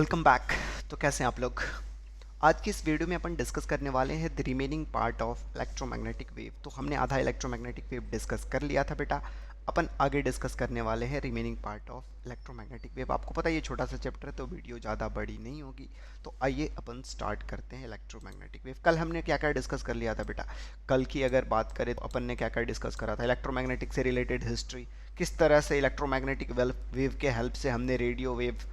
Welcome back. तो कैसे हैं आप लोग। आज की इस वीडियो में अपन डिस्कस करने वाले हैं the remaining part of electromagnetic wave. तो हमने आधा इलेक्ट्रोमैग्नेटिक वेव डिस्कस कर लिया था बेटा। अपन आगे डिस्कस करने वाले हैं remaining part of electromagnetic wave. आपको पता है ये छोटा सा चैप्टर है तो वीडियो ज़्यादा बड़ी नहीं होगी। तो आइए अपन स्टार्ट करते हैं इलेक्ट्रोमैग्नेटिक वेव। कल हमने क्या क्या डिस्कस कर लिया था बेटा। कल की अगर बात करें तो अपन ने क्या क्या डिस्कस करा था, इलेक्ट्रोमैग्नेटिक से रिलेटेड हिस्ट्री, किस तरह से इलेक्ट्रोमैग्नेटिक वेव के हेल्प से हमने रेडियो वेव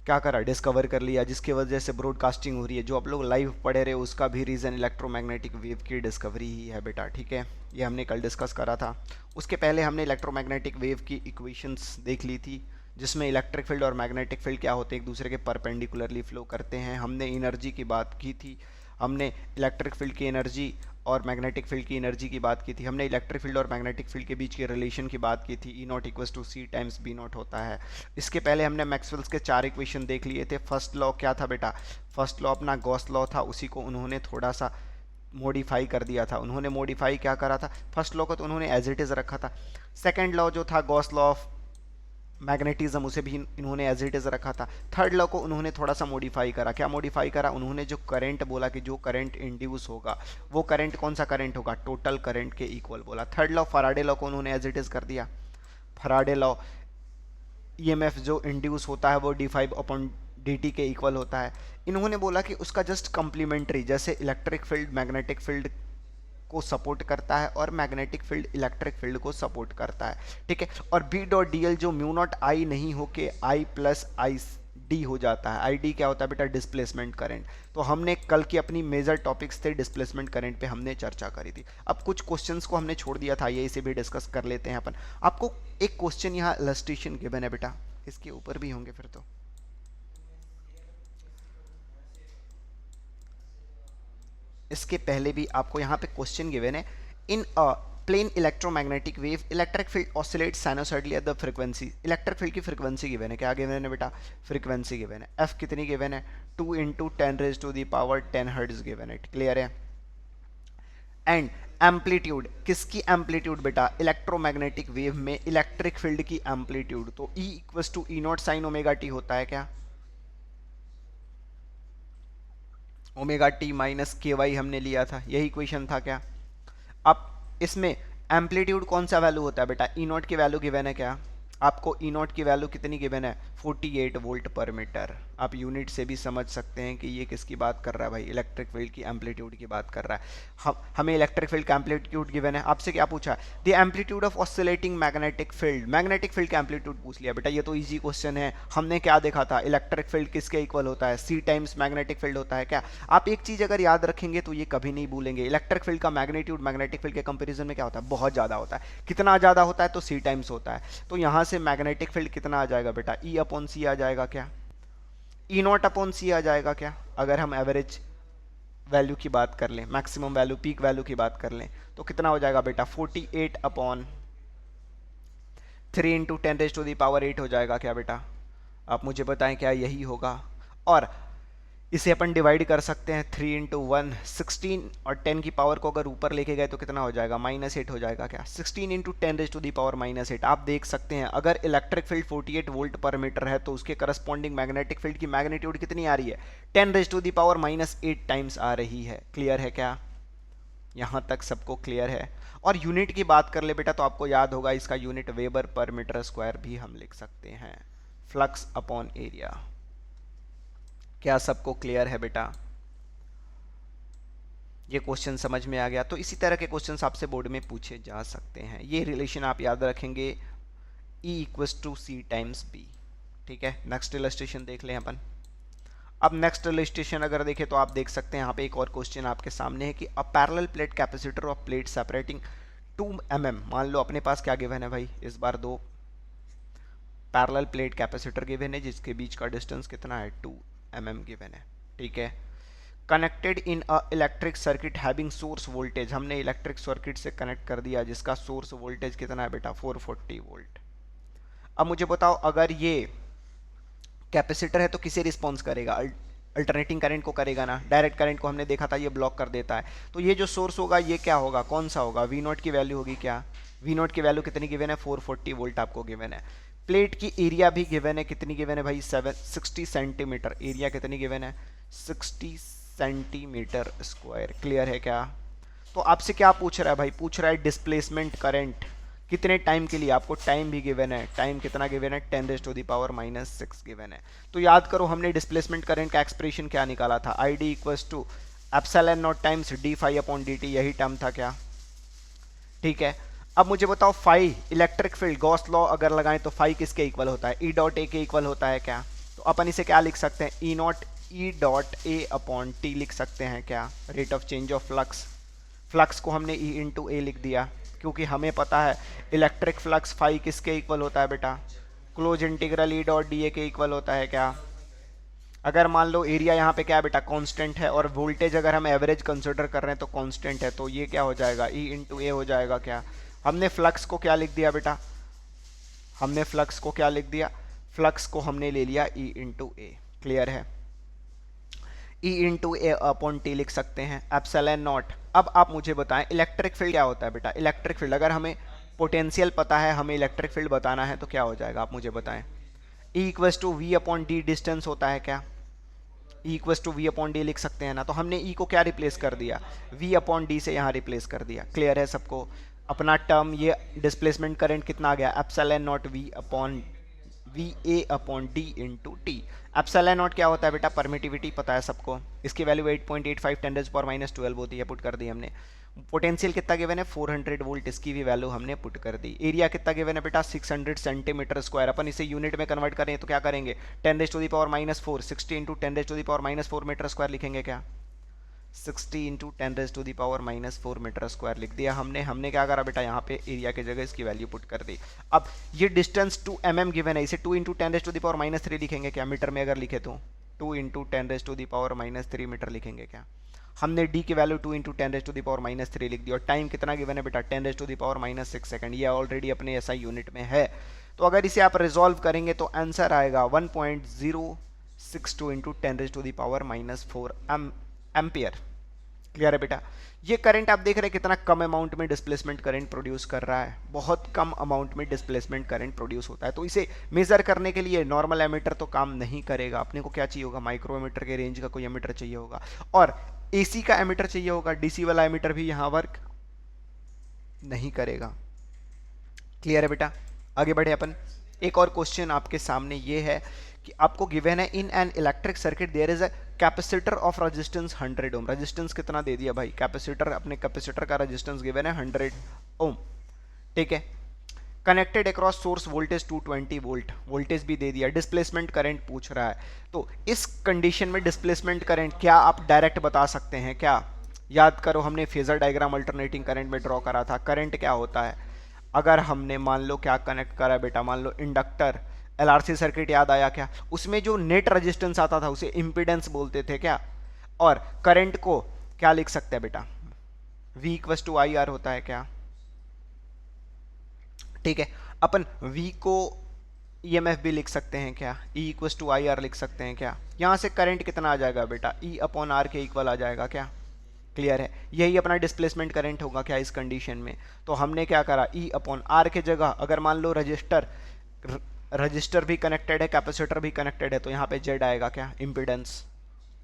क्या करा, डिस्कवर कर लिया, जिसकी वजह से ब्रॉडकास्टिंग हो रही है। जो आप लोग लाइव पढ़े रहे उसका भी रीज़न इलेक्ट्रोमैग्नेटिक वेव की डिस्कवरी ही है बेटा। ठीक है, ये हमने कल डिस्कस करा था। उसके पहले हमने इलेक्ट्रोमैग्नेटिक वेव की इक्वेशंस देख ली थी, जिसमें इलेक्ट्रिक फील्ड और मैग्नेटिक फील्ड क्या होते हैं, एक दूसरे के परपेंडिकुलरली फ्लो करते हैं। हमने एनर्जी की बात की थी, हमने इलेक्ट्रिक फील्ड की एनर्जी और मैग्नेटिक फील्ड की एनर्जी की बात की थी। हमने इलेक्ट्रिक फील्ड और मैग्नेटिक फील्ड के बीच के रिलेशन की बात की थी, E naught equals to C times B naught होता है। इसके पहले हमने मैक्सवेल्स के 4 इक्वेशन देख लिए थे। फर्स्ट लॉ क्या था बेटा, फर्स्ट लॉ अपना गॉस लॉ था, उसी को उन्होंने थोड़ा सा मॉडिफाई कर दिया था। उन्होंने मॉडिफाई क्या करा था, फर्स्ट लॉ को तो उन्होंने एज इट इज़ रखा था। सेकेंड लॉ जो था गॉस लॉ ऑफ मैग्नेटिज्म, उसे भी इन्होंने एज इट इज़ रखा था। थर्ड लॉ को उन्होंने थोड़ा सा मॉडिफाई करा। क्या मॉडिफाई करा, उन्होंने जो करंट बोला कि जो करंट इंड्यूस होगा वो करंट कौन सा करंट होगा, टोटल करंट के इक्वल बोला। थर्ड लॉ फराडे लॉ को उन्होंने एज इट इज़ कर दिया। फराडे लॉ, ईएमएफ जो इंड्यूस होता है वो d5 अपॉन dt के इक्वल होता है। इन्होंने बोला कि उसका जस्ट कम्प्लीमेंट्री, जैसे इलेक्ट्रिक फील्ड मैग्नेटिक फील्ड को सपोर्ट करता है और मैग्नेटिक फील्ड इलेक्ट्रिक फील्ड को सपोर्ट करता है। ठीक है, और बी डॉट डी एल जो म्यू नॉट आई नहीं होके आई प्लस आई डी हो जाता है। आई डी क्या होता है बेटा, डिस्प्लेसमेंट करंट। तो हमने कल की अपनी मेजर टॉपिक्स थे डिस्प्लेसमेंट करंट पे हमने चर्चा करी थी। अब कुछ क्वेश्चंस को हमने छोड़ दिया था, ये इसे भी डिस्कस कर लेते हैं अपन। आपको एक क्वेश्चन यहाँ इलस्ट्रेशन गिवन है बेटा, इसके ऊपर भी होंगे फिर तो। इसके पहले भी आपको यहाँ पे क्वेश्चन गिवन है, in a plane electromagnetic wave electric field oscillate sinusoidally at the frequency. Electric field की फ्रीक्वेंसी गिवन है, क्या गिवन है बेटा, फ्रीक्वेंसी गिवन है। एफ कितनी गिवन है, 2 इंटू 10⁻10 हर्ट्ज गिवन है। क्लियर है। एंड एम्पलीट्यूड, किसकी एम्पलीट्यूड बेटा, इलेक्ट्रोमैग्नेटिक वेव में इलेक्ट्रिक फील्ड की एम्पलीट्यूड। तो E equals to E not sine omega T होता है क्या, omega T minus K Y हमने लिया था, यही इक्वेशन था क्या। अब इसमें एम्पलीट्यूड कौन सा वैल्यू होता है बेटा, ई नॉट की वैल्यू गिवन है क्या, आपको ई नॉट की वैल्यू कितनी गिवन है, 48 वोल्ट पर मीटर। आप यूनिट से भी समझ सकते हैं कि ये किसकी बात कर रहा है भाई, इलेक्ट्रिक फील्ड की एम्पलीट्यूड की बात कर रहा है। हमें इलेक्ट्रिक फील्ड का एम्पलीट्यूड गिवन है। आपसे क्या पूछा, the amplitude of oscillating magnetic field, magnetic field का एम्पलीट्यूड पूछ लिया बेटा। ये तो इजी क्वेश्चन है। हमने क्या देखा था, इलेक्ट्रिक फील्ड किसके इक्वल होता है, सी टाइम्स मैग्नेटिक फील्ड होता है क्या। आप एक चीज अगर याद रखेंगे तो ये कभी नहीं भूलेंगे, इलेक्ट्रिक फील्ड का मैग्नीट्यूड मैग्नेटिक फील्ड के कंपेरिजन में क्या होता है, बहुत ज्यादा होता है। कितना ज्यादा होता है, तो सी टाइम्स होता है। तो यहां से मैग्नेटिक फील्ड कितना आ जाएगा बेटा, ई अपॉन सी आ जाएगा क्या, ई नॉट अपॉन सी आ जाएगा क्या। अगर हम एवरेज वैल्यू की बात कर लें, मैक्सिमम वैल्यू, पीक वैल्यू की बात कर लें, तो कितना हो जाएगा बेटा, 48 अपॉन 3 इंटू 10⁻8 हो जाएगा क्या बेटा। आप मुझे बताएं क्या यही होगा। और इसे अपन डिवाइड कर सकते हैं, 3 इंटू 1 16, और 10 की पावर को अगर ऊपर लेके गए तो कितना हो जाएगा, -8 हो जाएगा क्या। 16 इंटू 10⁻⁻8। आप देख सकते हैं अगर इलेक्ट्रिक फील्ड 48 वोल्ट पर मीटर है तो उसके करस्पॉन्डिंग मैग्नेटिक फील्ड की मैग्नीट्यूड कितनी आ रही है, 10⁻⁻8 टाइम्स आ रही है। क्लियर है क्या, यहाँ तक सबको क्लियर है। और यूनिट की बात कर ले बेटा तो आपको याद होगा इसका यूनिट वेबर पर मीटर स्क्वायर भी हम लिख सकते हैं, फ्लक्स अपॉन एरिया। क्या सबको क्लियर है बेटा, ये क्वेश्चन समझ में आ गया। तो इसी तरह के क्वेश्चंस आपसे बोर्ड में पूछे जा सकते हैं। ये रिलेशन आप याद रखेंगे, E equals to C times B. ठीक है, नेक्स्ट इलस्ट्रेशन देख लें अपन। अब नेक्स्ट इलस्ट्रेशन अगर देखें तो आप देख सकते हैं यहाँ पे एक और क्वेश्चन आपके सामने है कि a parallel plate capacitor of plate separating 2 mm। मान लो अपने पास क्या गिवन है भाई, इस बार 2 पैरेलल प्लेट कैपेसिटर गिवन है जिसके बीच का डिस्टेंस कितना है, 2 mm गिवन है। ठीक है, connected in a electric circuit having source voltage, हमने इलेक्ट्रिक सर्किट से कनेक्ट कर दिया जिसका सोर्स वोल्टेज कितना है बेटा, 440 वोल्ट। अब मुझे बताओ अगर ये कैपेसिटर है तो किसे रिस्पॉन्स करेगा, अल्टरनेटिंग करंट को करेगा ना। डायरेक्ट करंट को हमने देखा था ये ब्लॉक कर देता है। तो ये जो सोर्स होगा ये क्या होगा, कौन सा होगा, वी नॉट की वैल्यू होगी क्या, वी नॉट की वैल्यू कितनी गिवन है, 440 वोल्ट आपको गिवन है। प्लेट की एरिया भी गिवन है, कितनी गिवन है भाई, 60 सेंटीमीटर। एरिया कितनी गिवन है, 60 सेंटीमीटर स्क्वायर। क्लियर है क्या? तो आपसे क्या पूछ रहा है भाई, पूछ रहा है डिस्प्लेसमेंट करंट कितने टाइम के लिए, आपको टाइम भी गिवन है, टाइम कितना गिवन है, 10⁻⁻⁻6 गिवन है। तो याद करो हमने डिस्प्लेसमेंट करंट का एक्सप्रेशन क्या निकाला था, I D equals to epsilon not times D phi upon D T, यही टर्म था क्या? ठीक है। अब मुझे बताओ phi electric field, Gauss law अगर लगाएं तो फाई किसके इक्वल होता है, ई डॉट ए के इक्वल होता है क्या? तो अपन इसे क्या लिख सकते हैं, E naught E dot A upon T लिख सकते हैं क्या, rate of change of flux. Flux को हमने ई इंटू ए लिख दिया, क्योंकि हमें पता है इलेक्ट्रिक फ्लक्स फाई किसके इक्वल होता है बेटा, close integral E dot D A के इक्वल होता है क्या? अगर मान लो एरिया यहाँ पे क्या है बेटा, कांस्टेंट है, और वोल्टेज अगर हम एवरेज कंसिडर कर रहे हैं तो कांस्टेंट है, तो ये क्या हो जाएगा, ई इंटू ए हो जाएगा क्या? हमने फ्लक्स को क्या लिख दिया बेटा, हमने फ्लक्स को क्या लिख दिया, फ्लक्स को हमने ले लिया ई इंटू ए। क्लियर है? ई इंटू ए अपॉन टी लिख सकते हैं, एप्सिलॉन नॉट। अब आप मुझे बताएं इलेक्ट्रिक फील्ड क्या होता है बेटा, इलेक्ट्रिक फील्ड अगर हमें पोटेंशियल पता है, हमें इलेक्ट्रिक फील्ड बताना है तो क्या हो जाएगा, आप मुझे बताएं। E equals to V upon D distance होता है क्या, E equals to V upon D लिख सकते हैं ना, तो हमने ई को क्या रिप्लेस कर दिया, वी अपॉन डी से यहाँ रिप्लेस कर दिया। क्लियर है सबको? अपना टर्म ये डिस्प्लेसमेंट करंट कितना आ गया, epsilon naught V upon V A upon D into T. Epsilon naught क्या होता है बेटा, परमिटिविटी पता है सबको, इसकी वैल्यू 8.85 10⁻⁻12 होती है, पुट कर दी हमने। पोटेंशियल कितना गिवन है, 400 वोल्ट, इसकी भी वैल्यू हमने पुट कर दी। एरिया कितना गिवन है बेटा, 600 सेंटीमीटर स्क्वायर। अपन इसे यूनिट में कन्वर्ट करें तो क्या करेंगे, 10⁻⁻4 60 इंटू 10⁻⁻4 मीटर स्क्वायर लिखेंगे क्या, 60 इंटू 10⁻⁻4 मीटर स्क्वायर लिख दिया हमने। हमने क्या करा बेटा, यहाँ पे एरिया की जगह इसकी वैल्यू पुट कर दी। अब ये डिस्टेंस 2 mm गिवन है, इसे 2 इंटू 10⁻³ लिखेंगे क्या, मीटर में अगर लिखे तो 2 इंटू 10⁻³ मीटर लिखेंगे क्या? हमने d की वैल्यू 2 इंटू 10⁻³ लिख दी, और टाइम कितना गिवन है बेटा, 10⁻6 सेकंड। ये ऑलरेडी अपने एसआई यूनिट में है, तो अगर इसे आप रिजॉल्व करेंगे तो आंसर आएगा 1.062 इंटू 10⁻⁻4 एम्पियर। क्लियर है बेटा? ये करंट आप देख रहे हैं कितना कम अमाउंट में डिस्प्लेसमेंट करंट प्रोड्यूस कर रहा है, बहुत कम अमाउंट में डिस्प्लेसमेंट करंट प्रोड्यूस होता है। तो इसे मेजर करने के लिए नॉर्मल एमीटर तो काम नहीं करेगा, अपने को क्या चाहिए होगा, माइक्रो एमीटर के रेंज का कोई एमीटर चाहिए होगा, और एसी का एमीटर चाहिए होगा। डीसी वाला एमीटर भी यहाँ वर्क नहीं करेगा। क्लियर है बेटा? आगे बढ़े अपन। एक और क्वेश्चन आपके सामने ये है कि आपको गिवन है in an electric circuit there is a capacitor of resistance 100 ohm. Resistance कितना दे दिया भाई, कैपेसिटर, अपने कैपेसिटर का रेजिस्टेंस गिवन है 100 ओम। ठीक है। Connected across source voltage 220 volt, voltage भी दे दिया। डिस्प्लेसमेंट करंट पूछ रहा है, तो इस कंडीशन में डिस्प्लेसमेंट करंट क्या आप डायरेक्ट बता सकते हैं क्या? याद करो हमने फेजर डायग्राम अल्टरनेटिंग करंट में ड्रॉ करा था। करंट क्या होता है, अगर हमने मान लो क्या कनेक्ट करा बेटा, मान लो इंडक्टर, एलआरसी सर्किट याद आया क्या, उसमें जो नेट रेजिस्टेंस आता था उसे इंपीडेंस बोलते थे क्या, और करंट को क्या लिख सकते हैं बेटा, V equals to I R होता है क्या? ठीक है। अपन V को EMF भी लिख सकते हैं क्या, E equals to I R लिख सकते हैं क्या? यहां से करंट कितना आ जाएगा बेटा, E अपॉन आर के इक्वल आ जाएगा क्या? क्लियर है? यही अपना डिस्प्लेसमेंट करंट होगा क्या इस कंडीशन में। तो हमने क्या करा, E अपॉन आर के जगह अगर मान लो रजिस्टर भी कनेक्टेड है, कैपेसिटर भी कनेक्टेड है, तो यहाँ पे Z आएगा क्या, इम्पिडेंस।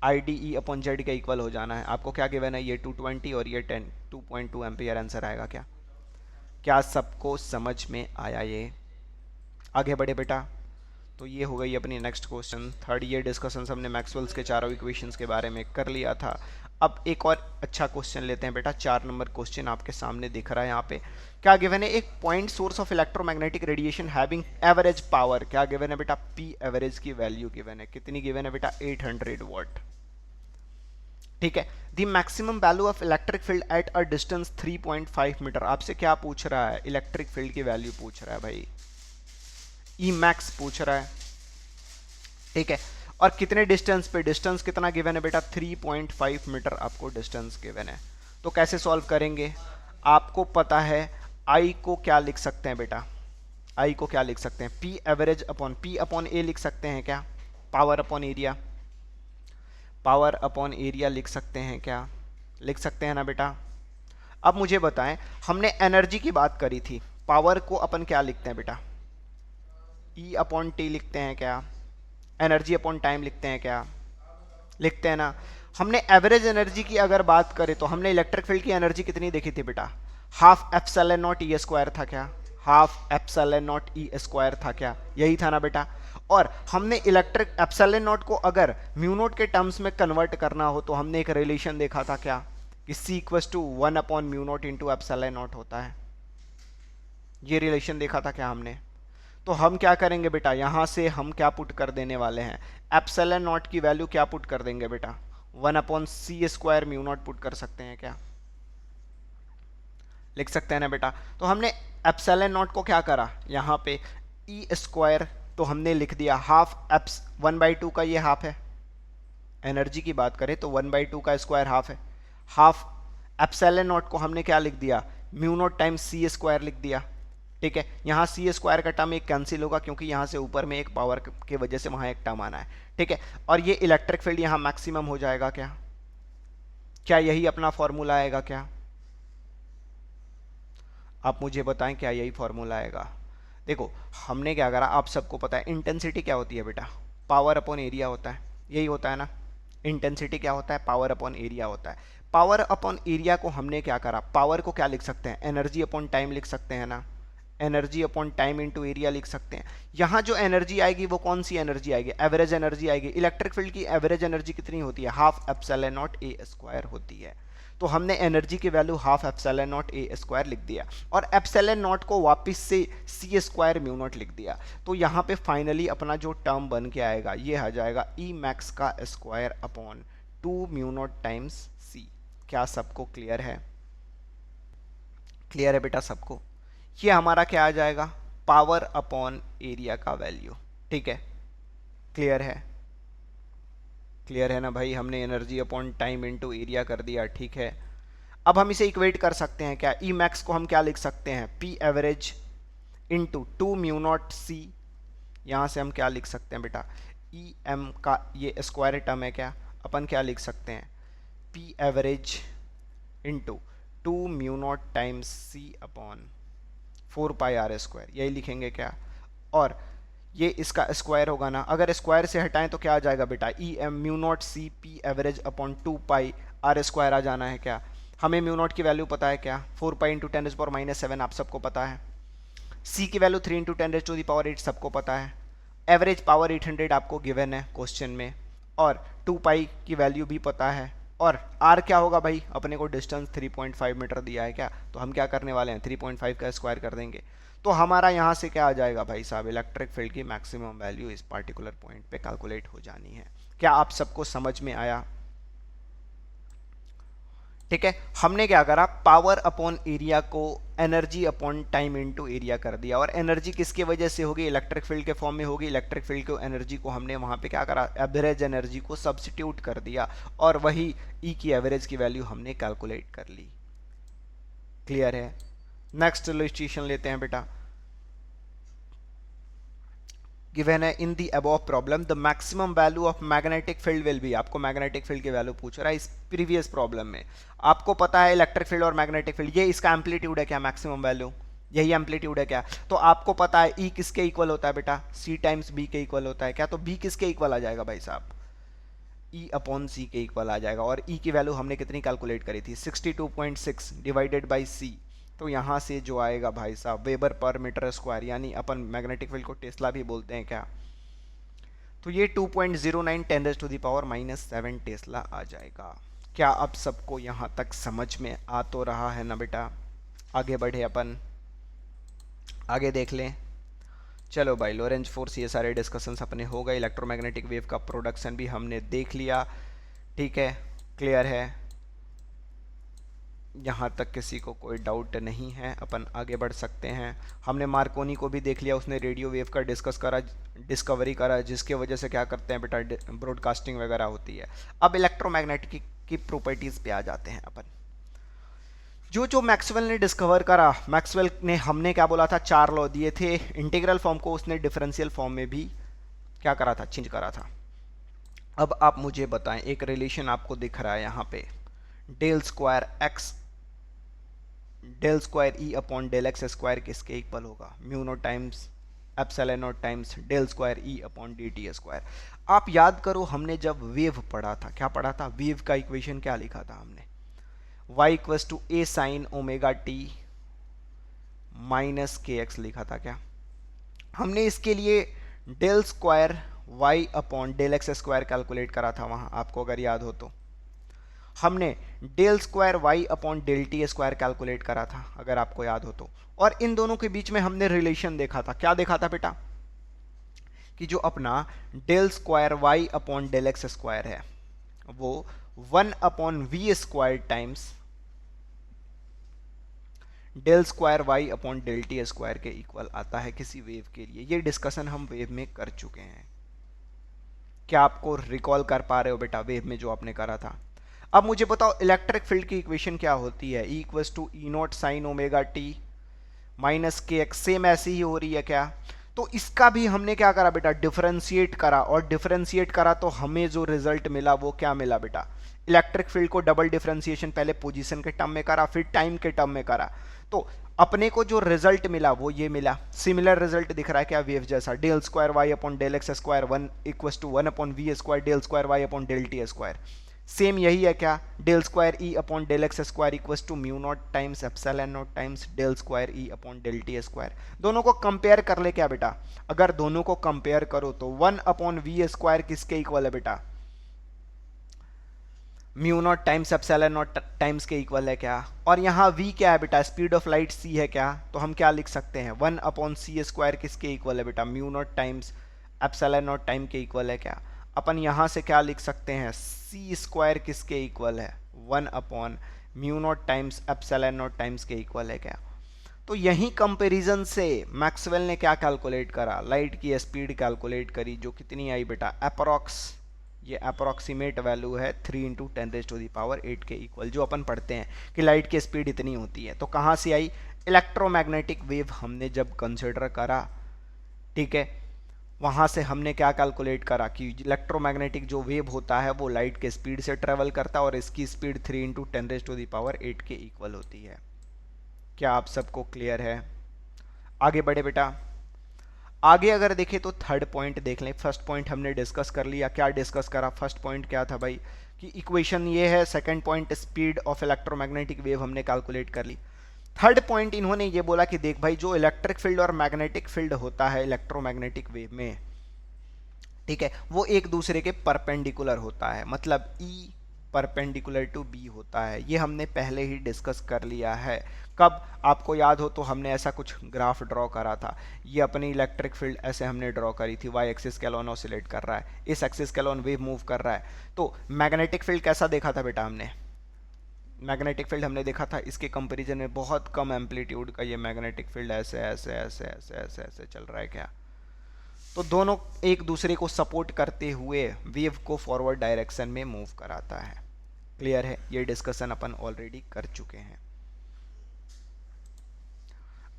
IDE अपॉन Z के इक्वल हो जाना है। आपको क्या गिवन है, ये 220 और ये 10, 2.2 एम्पियर आंसर आएगा क्या? क्या सबको समझ में आया ये? आगे बढ़े बेटा। तो ये हो गई अपनी next question. Third year discussion हमने मैक्सवेल्स के चारों इक्वेशंस के बारे में कर लिया था। अब एक और अच्छा क्वेश्चन लेते हैं बेटा। 4 नंबर क्वेश्चन आपके सामने दिख रहा है यहाँ पे। क्या गिवन है, एक point source of electromagnetic radiation having average power, क्या गिवन है बेटा, P एवरेज की वैल्यू गिवन है, कितनी गिवन है बेटा, 800 वॉट। ठीक है। The maximum value of electric field at a distance 3.5 metre. आपसे क्या पूछ रहा है, इलेक्ट्रिक फील्ड की वैल्यू पूछ रहा है भाई, ई मैक्स पूछ रहा है। ठीक है। और कितने डिस्टेंस पे, डिस्टेंस कितना गिवन है बेटा, 3.5 मीटर आपको डिस्टेंस गिवन है। तो कैसे सॉल्व करेंगे, आपको पता है आई को क्या लिख सकते हैं बेटा, आई को क्या लिख सकते हैं, P average upon P upon A लिख सकते हैं क्या, power upon area, power upon area लिख सकते हैं क्या, लिख सकते हैं ना बेटा। अब मुझे बताएं, हमने एनर्जी की बात करी थी, पावर को अपन क्या लिखते हैं बेटा, ई अपॉन टी लिखते हैं क्या, एनर्जी अपॉन टाइम लिखते हैं क्या, लिखते हैं ना। हमने एवरेज एनर्जी की अगर बात करें तो हमने इलेक्ट्रिक फील्ड की एनर्जी कितनी देखी थी बेटा, half epsilon not E square था क्या, half epsilon not E square था क्या, यही था ना बेटा। और हमने इलेक्ट्रिक एप्सिलॉन नॉट को अगर म्यू नॉट के टर्म्स में कन्वर्ट करना हो तो हमने एक रिलेशन देखा था क्या, कि C equals to 1 upon mu naught into epsilon naught होता है, ये रिलेशन देखा था क्या हमने। तो हम क्या करेंगे बेटा, यहां से हम क्या पुट कर देने वाले हैं, एप्सिलॉन नॉट की वैल्यू क्या पुट कर देंगे बेटा, 1 अपॉन सी स्क्वायर म्यू नॉट पुट कर सकते हैं क्या, लिख सकते हैं ना बेटा। तो हमने एप्सिलॉन नॉट को क्या करा, यहाँ पे ई स्क्वायर तो हमने लिख दिया, हाफ एप्स 1/2 का ये हाफ है, एनर्जी की बात करें तो 1/2 का स्क्वायर हाफ है, हाफ एप्सिलॉन नॉट को हमने क्या लिख दिया, mu not times C square लिख दिया। ठीक है, यहाँ सी स्क्वायर का टर्म एक कैंसिल होगा क्योंकि यहाँ से ऊपर में एक पावर के वजह से वहाँ एक टर्म आना है। ठीक है, और ये इलेक्ट्रिक फील्ड यहाँ मैक्सिमम हो जाएगा क्या, क्या यही अपना फॉर्मूला आएगा क्या, आप मुझे बताएं क्या यही फॉर्मूला आएगा। देखो हमने क्या करा, आप सबको पता है इंटेंसिटी क्या होती है बेटा, पावर अपॉन एरिया होता है, यही होता है ना। इंटेंसिटी क्या होता है, पावर अपॉन एरिया होता है। पावर अपॉन एरिया को हमने क्या करा, पावर को क्या लिख सकते हैं, एनर्जी अपॉन टाइम लिख सकते हैं ना, energy upon time into area लिख सकते हैं। यहाँ जो एनर्जी आएगी वो कौन सी एनर्जी आएगी, एवरेज एनर्जी आएगी। इलेक्ट्रिक फील्ड की एवरेज एनर्जी कितनी होती है, half epsilon not a square होती है। तो हमने एनर्जी की value half epsilon not a square लिख दिया और एप्सिलॉन नॉट को वापस से सी स्क्वायर म्यू नॉट लिख दिया। तो यहाँ पे फाइनली अपना जो टर्म बन के आएगा ये आ जाएगा ई मैक्स का square upon 2 mu not times C. क्या सबको क्लियर है, क्लियर है बेटा सबको। ये हमारा क्या आ जाएगा, पावर अपॉन एरिया का वैल्यू। ठीक है, क्लियर है, क्लियर है ना भाई, हमने energy upon time into area कर दिया। ठीक है, अब हम इसे इक्वेट कर सकते हैं क्या, ई मैक्स को हम क्या लिख सकते हैं, P average into 2 mu naught C. यहाँ से हम क्या लिख सकते हैं बेटा, ई एम का ये स्क्वायर टर्म है क्या, अपन क्या लिख सकते हैं, P average into 2 mu not times C upon 4 pi R square, यही लिखेंगे क्या। और ये इसका स्क्वायर होगा ना, अगर स्क्वायर से हटाएं तो क्या आ जाएगा बेटा, E M mu naught C P average upon 2 pi R square आ जाना है क्या। हमें म्यू नॉट की वैल्यू पता है क्या, 4 पाई इंटू 10⁻⁻7 आप सबको पता है, सी की वैल्यू 3 इंटू 10⁻8 सबको पता है, एवरेज पावर 800 आपको गिवन है क्वेश्चन में, और 2 पाई की वैल्यू भी पता है। और आर क्या होगा भाई, अपने को डिस्टेंस 3.5 मीटर दिया है क्या, तो हम क्या करने वाले हैं 3.5 का स्क्वायर कर देंगे। तो हमारा यहाँ से क्या आ जाएगा भाई साहब, इलेक्ट्रिक फील्ड की मैक्सिमम वैल्यू इस पार्टिकुलर पॉइंट पे कैलकुलेट हो जानी है। क्या आप सबको समझ में आया। ठीक है, हमने क्या करा, पावर अपॉन एरिया को energy upon time into area कर दिया। और एनर्जी किसके वजह से होगी, इलेक्ट्रिक फील्ड के फॉर्म में होगी। इलेक्ट्रिक फील्ड को एनर्जी को हमने वहां पे क्या करा, एवरेज एनर्जी को सब्स्टिट्यूट कर दिया और वही ई की एवरेज की वैल्यू हमने कैलकुलेट कर ली। क्लियर है, नेक्स्ट इलस्ट्रेशन लेते हैं बेटा। गिवन है in the above problem the maximum value of magnetic field will be, आपको मैग्नेटिक फील्ड की वैल्यू पूछ रहा है इस प्रीवियस प्रॉब्लम में। आपको पता है इलेक्ट्रिक फील्ड और मैग्नेटिक फील्ड, ये इसका एम्पलीट्यूड है क्या, मैक्सिमम वैल्यू यही एम्पलीट्यूड है क्या। तो आपको पता है ई किसके इक्वल होता है बेटा, सी टाइम्स बी के इक्वल होता है क्या। तो बी किसके इक्वल आ जाएगा भाई साहब, ई अपॉन सी के इक्वल आ जाएगा। और ई की वैल्यू हमने कितनी कैलकुलेट करी थी, 62.6 डिवाइडेड बाई सी। तो यहाँ से जो आएगा भाई साहब वेबर पर मीटर स्क्वायर, यानी अपन मैग्नेटिक फील्ड को टेस्ला भी बोलते हैं क्या। तो ये 2.09 10⁻⁻7 टेस्ला आ जाएगा। क्या अब सबको यहाँ तक समझ में आ तो रहा है ना बेटा। आगे बढ़े अपन, आगे देख लें। चलो भाई, लोरेंज फोर्स ये सारे डिस्कशंस अपने हो गए, इलेक्ट्रोमैग्नेटिक वेव का प्रोडक्शन भी हमने देख लिया। ठीक है, क्लियर है, यहाँ तक किसी को कोई डाउट नहीं है, अपन आगे बढ़ सकते हैं। हमने मार्कोनी को भी देख लिया, उसने रेडियो वेव का डिस्कवरी करा, जिसके वजह से क्या करते हैं बेटा, ब्रॉडकास्टिंग वगैरह होती है। अब इलेक्ट्रोमैग्नेटिक की प्रॉपर्टीज़ पे आ जाते हैं अपन। जो जो मैक्सवेल ने डिस्कवर करा, मैक्सवेल ने हमने क्या बोला था, 4 लॉ दिए थे। इंटीग्रल फॉर्म को उसने डिफरेंशियल फॉर्म में भी क्या करा था, चेंज करा था। अब आप मुझे बताएं, एक रिलेशन आपको दिख रहा है यहाँ पे, del square X del square E upon del X square किसके इक्वल होगा, mu not times epsilon not times del square E upon D T square. आप याद करो हमने जब वेव पढ़ा था, क्या पढ़ा था, वेव का इक्वेशन क्या लिखा था हमने, y equals to A sine omega T minus K X लिखा था क्या। हमने इसके लिए del square y upon del X square calculate करा था वहां, आपको अगर याद हो तो। हमने del square y upon del T square calculate करा था अगर आपको याद हो तो। और इन दोनों के बीच में हमने रिलेशन देखा था, क्या देखा था बेटा, कि जो अपना del square y upon del X square है वो 1 upon V square times del square y upon del T square के इक्वल आता है किसी वेव के लिए। ये डिस्कशन हम वेव में कर चुके हैं। क्या आपको रिकॉल कर पा रहे हो बेटा वेव में जो आपने करा था। अब मुझे बताओ इलेक्ट्रिक फील्ड की इक्वेशन क्या होती है, E equals to E not sine omega T minus K X, same ऐसी ही हो रही है क्या। तो इसका भी हमने क्या करा बेटा, डिफरेंशिएट करा, और डिफरेंशिएट करा तो हमें जो रिजल्ट मिला वो क्या मिला बेटा, इलेक्ट्रिक फील्ड को डबल डिफरेंशिएशन पहले पोजीशन के टर्म में करा फिर टाइम के टर्म में करा, तो अपने को जो रिजल्ट मिला वो ये मिला। सिमिलर रिजल्ट दिख रहा है क्या वेव जैसा, del square Y upon del X square 1 equals to 1 upon V square del square Y upon del T square. Same यही है क्या, del square E upon del X square equals to mu not times epsilon not times del square E upon del T square. दोनों को compare कर ले क्या बेटा, अगर दोनों को कंपेयर करो तो 1 अपॉन वी स्क्वायर किसके इक्वल है बेटा, mu naught times epsilon not times के इक्वल है क्या। और यहाँ v क्या है बेटा, स्पीड ऑफ लाइट c है क्या, तो हम क्या लिख सकते हैं 1 अपॉन सी स्क्वायर किसके इक्वल है बेटा, mu naught times epsilon not time के इक्वल है क्या। अपन यहाँ से क्या लिख सकते हैं, c स्क्वायर किसके इक्वल है, 1 upon mu not times epsilon not times के इक्वल है क्या। तो यही कंपैरिजन से मैक्सवेल ने क्या कैलकुलेट करा, लाइट की स्पीड कैलकुलेट करी, जो कितनी आई बेटा, अप्रॉक्स, ये अप्रॉक्सीमेट वैल्यू है 3 × 10⁸ के इक्वल, जो अपन पढ़ते हैं कि लाइट की स्पीड इतनी होती है। तो कहाँ से आई, इलेक्ट्रोमैग्नेटिक वेव हमने जब कंसिडर करा, ठीक है, वहाँ से हमने क्या कैलकुलेट करा कि इलेक्ट्रोमैग्नेटिक जो वेव होता है वो लाइट के स्पीड से ट्रेवल करता है और इसकी स्पीड 3 × 10⁸ के इक्वल होती है। क्या आप सबको क्लियर है। आगे बढ़े बेटा, आगे अगर देखें तो थर्ड पॉइंट देख लें। फर्स्ट पॉइंट हमने डिस्कस कर लिया, क्या डिस्कस करा, फर्स्ट पॉइंट क्या था भाई कि इक्वेशन ये है, second point speed of electromagnetic wave हमने कैलकुलेट कर ली। थर्ड पॉइंट इन्होंने ये बोला कि देख भाई जो इलेक्ट्रिक फील्ड और मैग्नेटिक फील्ड होता है इलेक्ट्रोमैग्नेटिक वेव में, ठीक है, वो एक दूसरे के परपेंडिकुलर होता है, मतलब ई परपेंडिकुलर टू बी होता है। ये हमने पहले ही डिस्कस कर लिया है। कब, आपको याद हो तो हमने ऐसा कुछ ग्राफ ड्रॉ करा था, ये अपनी इलेक्ट्रिक फील्ड ऐसे हमने ड्रॉ करी थी, वाई एक्सिस के अलोन ऑसिलेट कर रहा है, इस एक्सिस के अलोन वेव मूव कर रहा है। तो मैग्नेटिक फील्ड कैसा देखा था बेटा हमने, मैग्नेटिक फील्ड हमने देखा था इसके कंपैरिजन में बहुत कम एम्पलीट्यूड का ये मैग्नेटिक फील्ड ऐसे ऐसे ऐसे ऐसे ऐसे ऐसे चल रहा है क्या। तो दोनों एक दूसरे को सपोर्ट करते हुए वेव को फॉरवर्ड डायरेक्शन में मूव कराता है। क्लियर है, ये डिस्कशन अपन ऑलरेडी कर चुके हैं।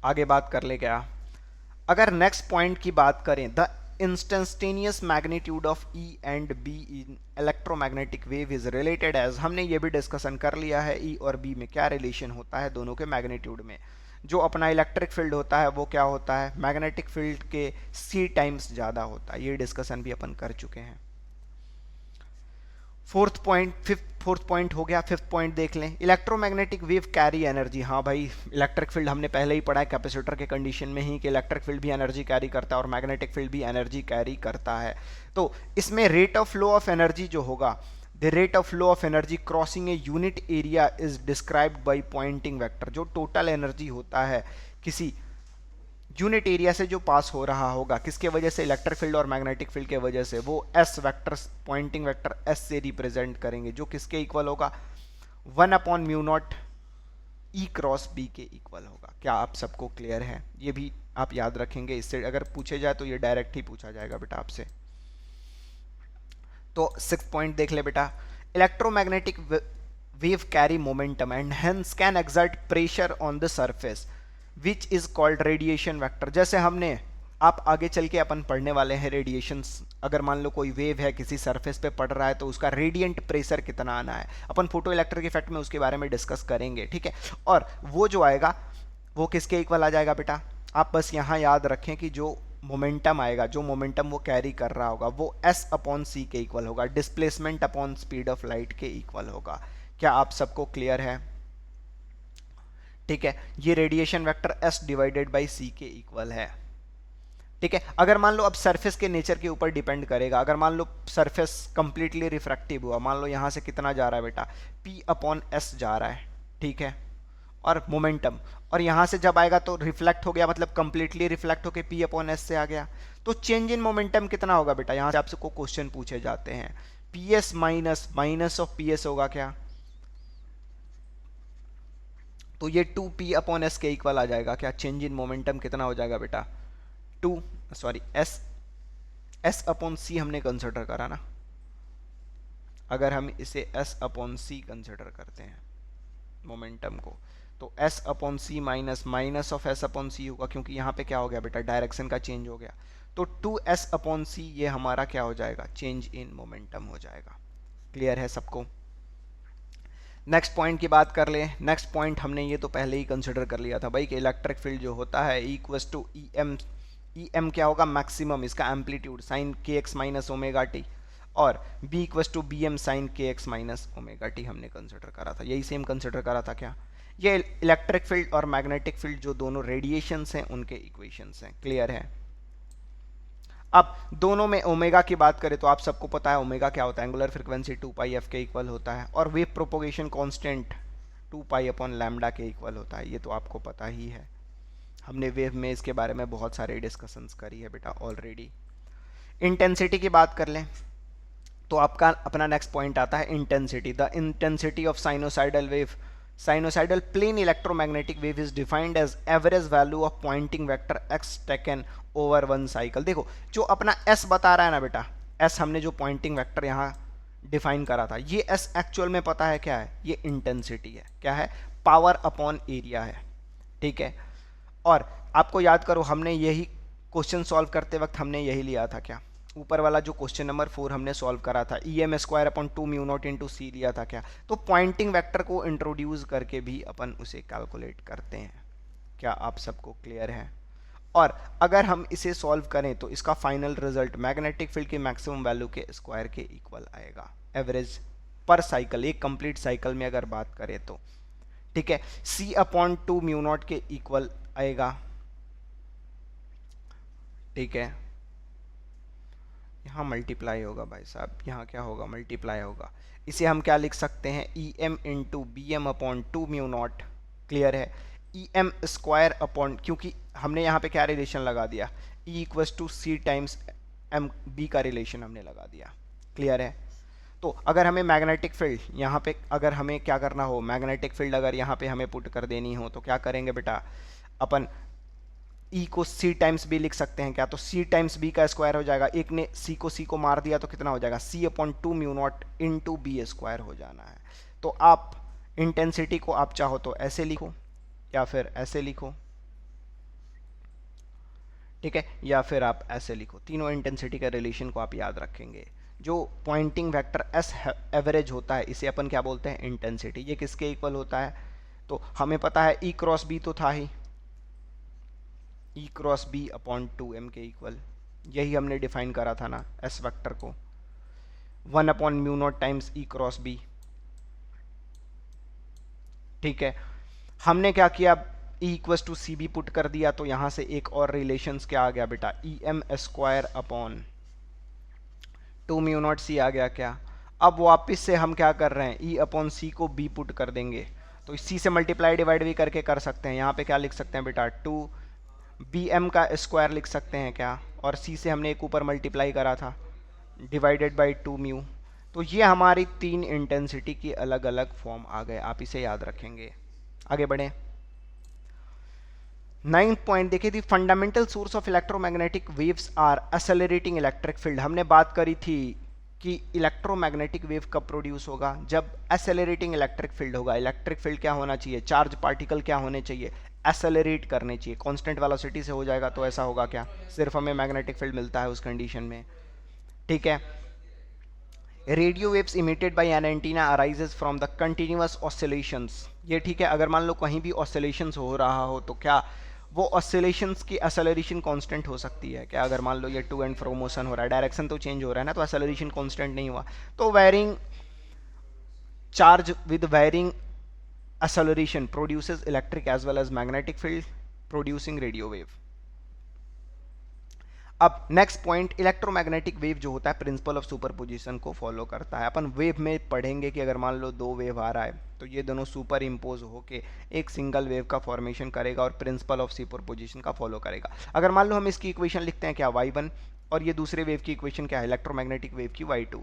आगे बात कर ले क्या, अगर नेक्स्ट पॉइंट की बात करें, the instantaneous magnitude of E and B in electromagnetic wave is related as, हमने ये भी डिस्कशन कर लिया है ई और बी में क्या रिलेशन होता है दोनों के मैग्नीट्यूड में। जो अपना इलेक्ट्रिक फील्ड होता है वो क्या होता है, मैग्नेटिक फील्ड के सी टाइम्स ज़्यादा होता है, ये डिस्कशन भी अपन कर चुके हैं। फोर्थ पॉइंट हो गया। फिफ्थ पॉइंट देख लें, इलेक्ट्रोमैग्नेटिक वेव कैरी एनर्जी। हाँ भाई, इलेक्ट्रिक फील्ड हमने पहले ही पढ़ा है कैपेसिटर के कंडीशन में ही कि इलेक्ट्रिक फील्ड भी एनर्जी कैरी करता है और मैग्नेटिक फील्ड भी एनर्जी कैरी करता है। तो इसमें rate of flow of energy जो होगा, the rate of flow of energy crossing a unit area is described by Poynting vector. जो टोटल एनर्जी होता है किसी यूनिट एरिया से जो पास हो रहा होगा, किसके वजह से, इलेक्ट्रिक फील्ड और मैग्नेटिक फील्ड के वजह से, वो S vector, Poynting vector S से रिप्रेजेंट करेंगे, जो किसके इक्वल होगा, 1 upon mu not E cross B के इक्वल होगा। क्या आप सबको क्लियर है, ये भी आप याद रखेंगे, इससे अगर पूछे जाए तो ये डायरेक्ट ही पूछा जाएगा बेटा आपसे। तो 6th पॉइंट देख ले बेटा, electromagnetic wave carry momentum and hence can exert pressure on the surface which is called radiation vector. जैसे हमने, आप आगे चल के अपन पढ़ने वाले हैं रेडिएशन, अगर मान लो कोई वेव है किसी सरफेस पे पड़ रहा है तो उसका रेडिएंट प्रेशर कितना आना है, अपन फोटो इलेक्ट्रिक इफेक्ट में उसके बारे में डिस्कस करेंगे, ठीक है। और वो जो आएगा वो किसके इक्वल आ जाएगा बेटा, आप बस यहाँ याद रखें कि जो मोमेंटम आएगा, जो मोमेंटम वो कैरी कर रहा होगा वो एस अपॉन सी के इक्वल होगा, displacement upon speed of light के इक्वल होगा। क्या आप सबको क्लियर है? ठीक है, ये radiation vector S divided by C के इक्वल है। ठीक है, अगर मान लो अब सरफेस के नेचर के ऊपर डिपेंड करेगा, अगर मान लो सरफेस कंप्लीटली रिफ्रैक्टिव हुआ, मान लो यहां से कितना जा रहा है बेटा, पी अपॉन एस जा रहा है, ठीक है, और मोमेंटम, और यहां से जब आएगा तो रिफ्लेक्ट हो गया, मतलब कंप्लीटली रिफ्लेक्ट होके पी अपॉन एस से आ गया, तो चेंज इन मोमेंटम कितना होगा बेटा, यहां से आपसे को क्वेश्चन पूछे जाते हैं, P S minus minus of P S होगा क्या, तो ये 2p अपॉन एस के इक्वल आ जाएगा क्या, चेंज इन मोमेंटम कितना हो जाएगा बेटा, एस अपॉन सी हमने कंसिडर करा ना, अगर हम इसे एस अपॉन सी कंसिडर करते हैं मोमेंटम को, तो S upon C minus minus of S upon C होगा, क्योंकि यहाँ पे क्या हो गया बेटा, डायरेक्शन का चेंज हो गया, तो 2s अपॉन सी ये हमारा क्या हो जाएगा, चेंज इन मोमेंटम हो जाएगा। क्लियर है सबको? नेक्स्ट पॉइंट की बात कर ले। नेक्स्ट पॉइंट हमने ये तो पहले ही कंसिडर कर लिया था भाई कि इलेक्ट्रिक फील्ड जो होता है equals to E M, E M क्या होगा, मैक्सिमम इसका amplitude sine K X minus omega T, और B equals to B M sine K X minus omega T हमने कंसिडर करा था, यही सेम कंसिडर करा था क्या, ये इलेक्ट्रिक फील्ड और मैग्नेटिक फील्ड जो दोनों रेडिएशंस हैं उनके इक्वेशंस हैं। क्लियर है? अब दोनों में ओमेगा की बात करें तो आप सबको पता है ओमेगा क्या होता है, एंगुलर फ्रीक्वेंसी 2 पाई एफ के इक्वल होता है, और wave propagation constant 2 pi upon lambda के इक्वल होता है, ये तो आपको पता ही है, हमने वेव में इसके बारे में बहुत सारे डिस्कशंस करी है बेटा ऑलरेडी। इंटेंसिटी की बात कर लें तो आपका अपना नेक्स्ट पॉइंट आता है intensity, the intensity of sinusoidal wave, sinusoidal plane electromagnetic wave is defined as average value of Poynting vector X taken over one cycle. देखो जो अपना एस बता रहा है ना बेटा, एस हमने जो पॉइंटिंग वेक्टर यहाँ डिफाइन करा था, ये एस एक्चुअल में पता है क्या है, ये इंटेंसिटी है, क्या है, पावर अपॉन एरिया है। ठीक है, और आपको याद करो हमने यही क्वेश्चन सॉल्व करते वक्त हमने यही लिया था क्या, ऊपर वाला जो क्वेश्चन नंबर 4 हमने सॉल्व करा था, E M square upon 2 mu naught into C लिया था क्या, तो पॉइंटिंग वेक्टर को इंट्रोड्यूस करके भी अपन उसे कैलकुलेट करते हैं। क्या आप सबको क्लियर है? और अगर हम इसे सॉल्व करें तो इसका फाइनल रिजल्ट मैग्नेटिक फील्ड की मैक्सिमम वैल्यू के स्क्वायर के इक्वल आएगा, एवरेज पर साइकिल, एक कंप्लीट साइकिल में अगर बात करें तो। ठीक है, सी अपॉन 2 म्यू नॉट के इक्वल आएगा। ठीक है, यहाँ मल्टीप्लाई होगा भाई साहब, यहाँ क्या होगा, मल्टीप्लाई होगा, इसे हम क्या लिख सकते हैं, E M into B M upon 2 mu not. Clear है, ई एम स्क्वायर अपॉन, क्योंकि हमने यहाँ पे क्या रिलेशन लगा दिया, E equals to C times M B का रिलेशन हमने लगा दिया। क्लियर है, तो अगर हमें मैग्नेटिक फील्ड यहाँ पे अगर हमें क्या करना हो, मैग्नेटिक फील्ड अगर यहाँ पे हमें पुट कर देनी हो तो क्या करेंगे बेटा, अपन ई को सी टाइम्स बी लिख सकते हैं क्या, तो सी टाइम्स बी का स्क्वायर हो जाएगा, एक ने सी को मार दिया तो कितना हो जाएगा, C upon 2 mu naught into B square हो जाना है। तो आप इंटेंसिटी को आप चाहो तो ऐसे लिखो या फिर ऐसे लिखो, ठीक है, या फिर आप ऐसे लिखो, तीनों इंटेंसिटी के रिलेशन को आप याद रखेंगे। जो पॉइंटिंग वेक्टर एस एवरेज होता है इसे अपन क्या बोलते हैं, इंटेंसिटी। ये किसके इक्वल होता है, तो हमें पता है ई क्रॉस बी तो था ही, ई क्रॉस बी अपॉन 2m के इक्वल, यही हमने डिफाइन करा था ना एस वेक्टर को, 1 upon mu not times E cross B. ठीक है, हमने क्या किया, E equals to C B put कर दिया, तो यहां से एक और रिलेशंस क्या आ गया बेटा, E M square upon 2 mu naught C आ गया क्या। अब वापस से हम क्या कर रहे हैं, ई अपॉन सी को बी पुट कर देंगे, तो इसी से मल्टीप्लाई डिवाइड भी करके कर सकते हैं। यहाँ पे क्या लिख सकते हैं बेटा, 2 बी एम का स्क्वायर लिख सकते हैं क्या, और सी से हमने एक ऊपर मल्टीप्लाई करा था डिवाइडेड बाई 2 म्यू। तो ये हमारी तीन इंटेंसिटी की अलग अलग फॉर्म आ गए, आप इसे याद रखेंगे। आगे बढ़े, 9th पॉइंट देखिए, the fundamental source of electromagnetic waves are accelerating electric field. हमने बात करी थी कि इलेक्ट्रोमैग्नेटिक वेव कब प्रोड्यूस होगा, जब एक्सेलरेटिंग इलेक्ट्रिक फील्ड होगा। इलेक्ट्रिक फील्ड क्या होना चाहिए, चार्ज पार्टिकल क्या होने चाहिए, एक्सेलरेट करने चाहिए। कांस्टेंट वेलोसिटी से हो जाएगा तो ऐसा होगा क्या, सिर्फ हमें मैग्नेटिक फील्ड मिलता है उस कंडीशन में। ठीक है, radio waves emitted by an antenna arises from the continuous oscillations. ये ठीक है, अगर मान लो कहीं भी ऑसिलेशंस हो रहा हो तो क्या वो ऑसिलेशंस की एक्सेलरेशन कांस्टेंट हो सकती है क्या? अगर मान लो ये टू एंड फ्रो मोशन हो रहा है, डायरेक्शन तो चेंज हो रहा है ना, तो एक्सेलरेशन कांस्टेंट नहीं हुआ, तो varying charge with varying acceleration produces electric as well as magnetic field producing radio wave. अब नेक्स्ट पॉइंट, इलेक्ट्रोमैग्नेटिक वेव जो होता है प्रिंसिपल ऑफ सुपरपोजिशन को फॉलो करता है। अपन वेव में पढ़ेंगे कि अगर मान लो दो वेव आ रहा है तो ये दोनों सुपर इम्पोज होके एक सिंगल वेव का फॉर्मेशन करेगा और प्रिंसिपल ऑफ सुपरपोजिशन का फॉलो करेगा। अगर मान लो हम इसकी इक्वेशन लिखते हैं क्या y1 और ये दूसरे वेव की इक्वेशन क्या है इलेक्ट्रोमैग्नेटिक वेव की y2,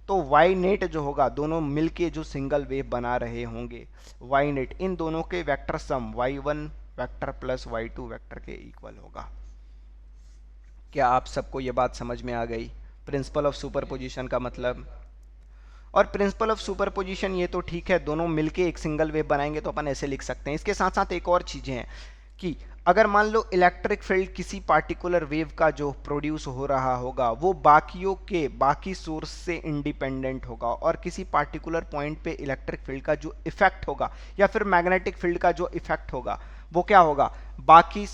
तो y नेट जो होगा दोनों मिलके जो सिंगल वेव बना रहे होंगे y नेट, इन दोनों के vector sum y1 vector plus y2 vector के इक्वल होगा। क्या आप सबको ये बात समझ में आ गई? प्रिंसिपल ऑफ सुपरपोजिशन का मतलब, और प्रिंसिपल ऑफ सुपरपोजिशन ये तो ठीक है, दोनों मिलके एक सिंगल वेव बनाएंगे तो अपन ऐसे लिख सकते हैं। इसके साथ साथ एक और चीज़ें हैं कि अगर मान लो इलेक्ट्रिक फील्ड किसी पार्टिकुलर वेव का जो प्रोड्यूस हो रहा होगा वो बाकियों के बाकी सोर्स से इंडिपेंडेंट होगा, और किसी पार्टिकुलर पॉइंट पे इलेक्ट्रिक फील्ड का जो इफेक्ट होगा या फिर मैग्नेटिक फील्ड का जो इफेक्ट होगा वो क्या होगा, बाकी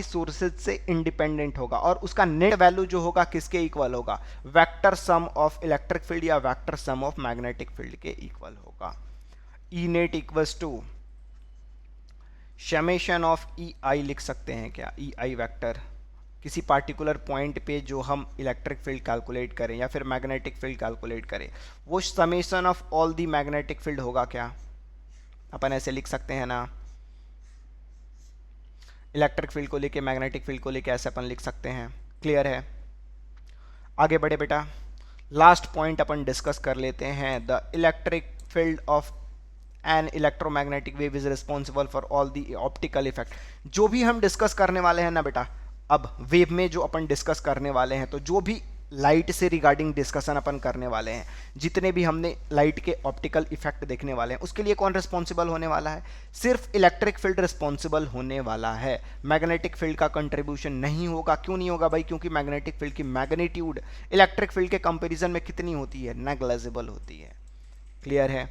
सोर्सेज से इंडिपेंडेंट होगा, और उसका नेट वैल्यू जो होगा किसके इक्वल होगा, vector sum of electric field या vector sum of magnetic field के इक्वल होगा। E net equals to summation of E I लिख सकते हैं क्या, ई आई वेक्टर किसी पार्टिकुलर पॉइंट पे जो हम इलेक्ट्रिक फील्ड कैलकुलेट करें या फिर मैग्नेटिक फील्ड कैलकुलेट करें, वो summation of all the magnetic field होगा क्या, अपन ऐसे लिख सकते हैं ना, इलेक्ट्रिक फील्ड को लेके मैग्नेटिक फील्ड को लेके ऐसे अपन लिख सकते हैं। क्लियर है? आगे बढ़े बेटा, लास्ट पॉइंट अपन डिस्कस कर लेते हैं। The electric field of an electromagnetic wave is responsible for all the optical effect. जो भी हम डिस्कस करने वाले हैं ना बेटा, अब वेव में जो अपन डिस्कस करने वाले हैं, तो जो भी लाइट से रिगार्डिंग डिस्कशन अपन करने वाले हैं, जितने भी हमने लाइट के ऑप्टिकल इफेक्ट देखने वाले हैं, उसके लिए कौन रिस्पॉन्सिबल होने वाला है, सिर्फ इलेक्ट्रिक फील्ड रिस्पॉन्सिबल होने वाला है। मैग्नेटिक फील्ड का कंट्रीब्यूशन नहीं होगा। क्यों नहीं होगा भाई? क्योंकि मैग्नेटिक फील्ड की मैग्नीट्यूड इलेक्ट्रिक फील्ड के कंपेरिजन में कितनी होती है, नेग्लिजिबल होती है। क्लियर है?